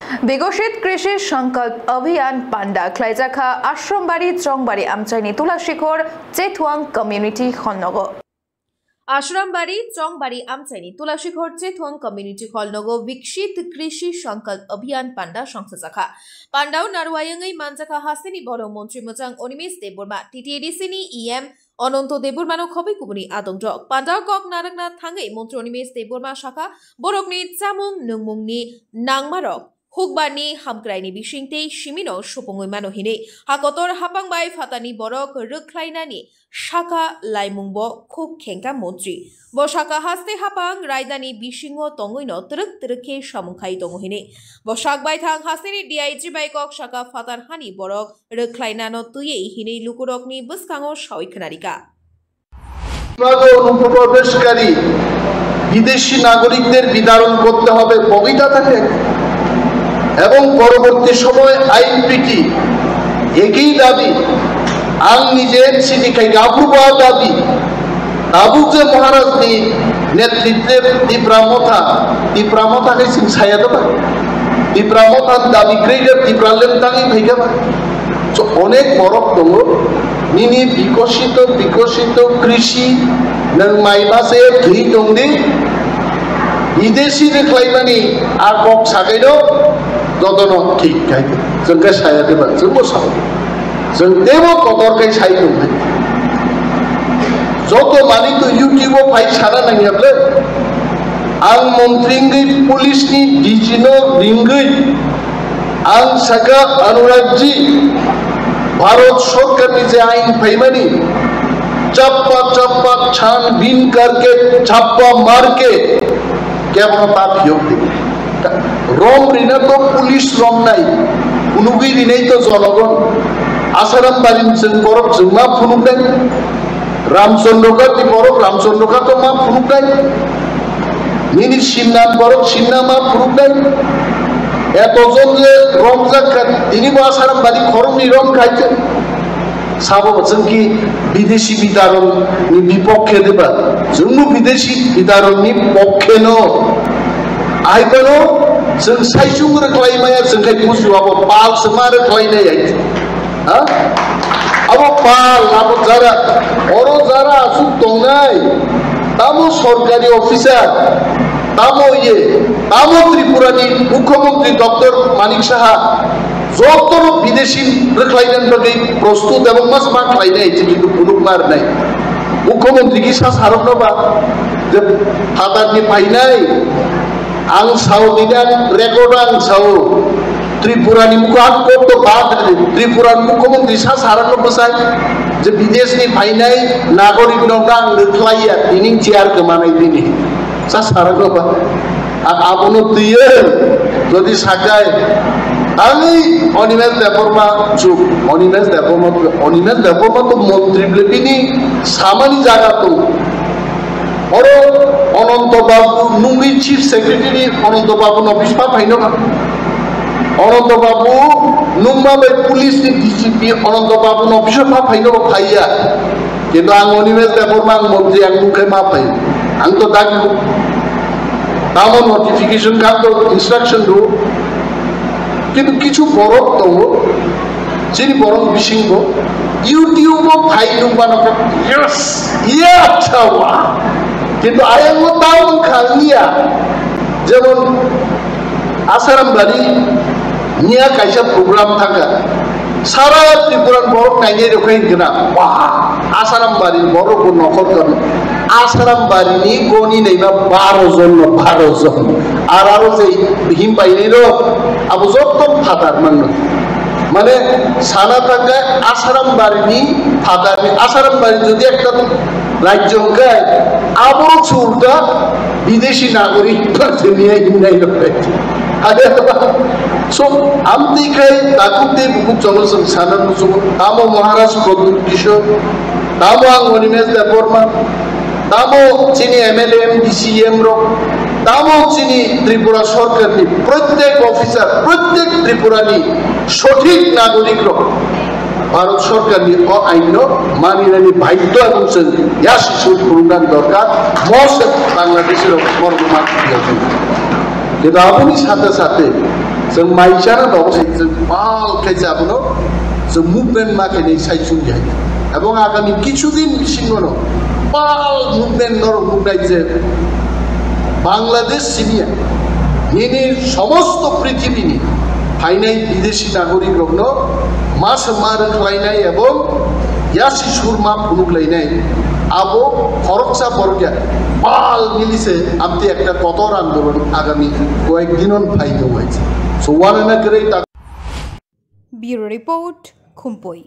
विकसित कृषि संकल्प अभियान पांडा क्लाइजाखा आश्रमबाड़ी चौंगबाड़ी आमचाइनी तुलाशिखर चेथुआंग कम्युनिटी खलनगो आश्रमबाड़ी चौंगबाड़ी आमचाइनी तुलाशिखर चेथुआंग कम्युनिटी खलनगो विकसित कृषि संकल्प अभियान पांडा संस्थाखा पांडाव नारवायंगै मानजाखा हास्तेनि बर मंत्री मोजां अनिमेश देबबर्मा टीटीएडीसीनि इएम अनंत देबबर्मानो खबै कुबुनि आदंजक पांडाव कक नारकना थांगै मंत्री अनिमेश देबबर्मा शाखा बरकनि चामुं नंमुंनि नांमारक हुकबारनि हामग्रायनि बिसिंते सिमिनो सुपुङै मानहिने हाकतर हापांबाय फातानि बरक रोख्लायनानि शाखा लाइमुंबो खुब खेंका मन्त्री ब शाखा हास्ते हापां रायदानि बिसिङो तङैनो तरक तरके सामुंखाय दङहिने ब शाकबाय थां हास्तेनि डीआईजी बायकक शाखा फातार हानि बरक रोख्लायनानो तुयै हिने लुकुरकनि बसकाङो सावैखनारिका অনুপ্রবেশকারী বিদেশি নাগরিকদের বিতরণ করতে হবে বগিতা থাকে এবং পরবর্তী সময় আইনপিটি একই দাবি আং নিজের সিনিকাই গাবুবা দাবি তাবুকে মহারাজনি নেতৃত্বের তীব্রামতাকে সিংসায়া দেবা তীব্রামতার দাবি গ্রেডের তীব্রালেন তাঙ্গি ভাইগাবা তো অনেক বরফ দङ নিনি বিকশিত কৃষি নং মাইমাসে ধুই দংদি বিদেশি রেख्लायमानि आगक सागैनो जदन ठीक गायदे जोंखौ सायादेबा जोंबो साव जों देबो कदरखाय सायदों जत मानि तो इउटिउबाव फाइ साना नांयाब्ले आं मन्त्रिंगै पुलिसनि डिजिनो रिंगै आं साखा अनुरागजी भारत सरकारनि जे आइन फाइमानि चप्पा छानबीन करके छापा मार के केवल बात योग्य रम रिना तो पुलिस रम नाई उनुगी रिनै तो जनगण आसाराम बारिन जों बरफ जों मा फुनुगनाय रामचंद्रका ति बरफ रामचंद्रका तो मा फुनुगनाय मिनि सिमनाथ बरफ सिमना मा फुनुगनाय एतजन जे रमजाखा दिनि आसाराम बारि खरमनि रम खायते साबो जोंखि विदेशी बिदारननि बिपक्षे देबा जोंबो विदेशी बिदारननि पक्षे न आइबनो जों साइसुं रोख्लायमाया जोंखाय बुजुआबो पाल समा रोख्लायनाय हा अब पाल अब जारा आसु दंनाय तामो सरकारि अफिसार तामो त्रिपुरानि मुख्यमंत्री डॉक्टर मानिक साहा जतर विदेशी रोख्लायनायनि बागै प्रस्तुत एवं मास मा खालायनाय जितु बुनुक मारनाय मुख्यमंत्री की सा सारनोबा जे फादारनि फायनाय आं साउदिना रेकर्ड आं साउ त्रिपुरानि मुखात कोट बाद त्रिपुरानि मुख्यमंत्री सा सारनो बसाय जे विदेशनि फायनाय नागरिक नंगा रोख्लाया दिनि चेयार गोमानाय दिनि सा सारनोबा आबनो दियो जदि सागाय आंनि अनिमेश देबबर्मा चुप अनिमेश देबबर्मा तो मंत्री ब्लेबिनि सामानि जागा तो अरो अनंत बाबू नुंगि चीफ सेक्रेटारि अनंत बाबू ऑफिस पा फाइनो अनंत बाबू नुंमा बे पुलिस नि डीजीपी अनंत बाबू ऑफिस पा फाइनो फाइया किन्तु आं अनिमेश देबबर्मा मंत्री आं मुखे मा फाइ आं तो दागि तामो नोटिफिकेशन का तो इंस्ट्रक्शन दो किन्तु किछु बरफ दङ जिनि बरफ बिसिंबो इउटिउबाव फाइनुबानोखौ यस इया चावा किन्तु आयांगो ताउन खांनिया जेमन आसारामबारि निया कायसा प्रोग्राम थाका सारा त्रिपुरान बरफ नायनाय रखायगोना वा आसारामबारि बरफ नखर करनो आसारामबारिनि गनि नैबा 12 जन आरो जे हिम बायनायरो अब जत्त फादार माननो माने साना थाका आसारामबारिनि फादारनि आसारामबारि जदि एकटा राज्य हंखाय आबो चुलटा विदेशी नागरिकफोर जोंनिया हिमनाय रखाय आरो सो आमदिखाय दाकुते बुकुक जंगल जों सानानो जों तामो महाराज प्रद्युत किशोर तामो आं अनिमेश देबबर्मा तामो चिनी एमएलए एमडीसीएम रो तामो चिनी त्रिपुरा सरकारनि प्रत्येक अफिसार प्रत्येक त्रिपुरानि सठिक नागरिक रो भारत सरकारनि आइन मानिनायनि बाध्य एवं जों या शिशु खुलुमनाय दरकार मस्ट बांग्लादेशेर मर्ममान किन्तु आबोनि साथे साथे जों माइसाना दं जों पाल खायसे आपनो जों मुभमेन्ट माखे साइजुं जाय এবং আগামী কিছুদিন সিংহনো পাল মুভমেন্ট নরম মুভমেন্ট বাংলাদেশ সিনিয়া ইনি সমস্ত পৃথিবীনি ফাইনাই বিদেশি নাগরিক রগ্ন মাস মার খাইনাই এবং ইয়াসি সুরমা ফুনুকলাইনাই আবো খরচা বর্গা পাল মিলিছে আমতে একটা কতর আন্দোলন আগামী কয়েকদিনন ফাইতে হয়েছে সো ওয়ান না করে ব্যুরো রিপোর্ট খুমপই।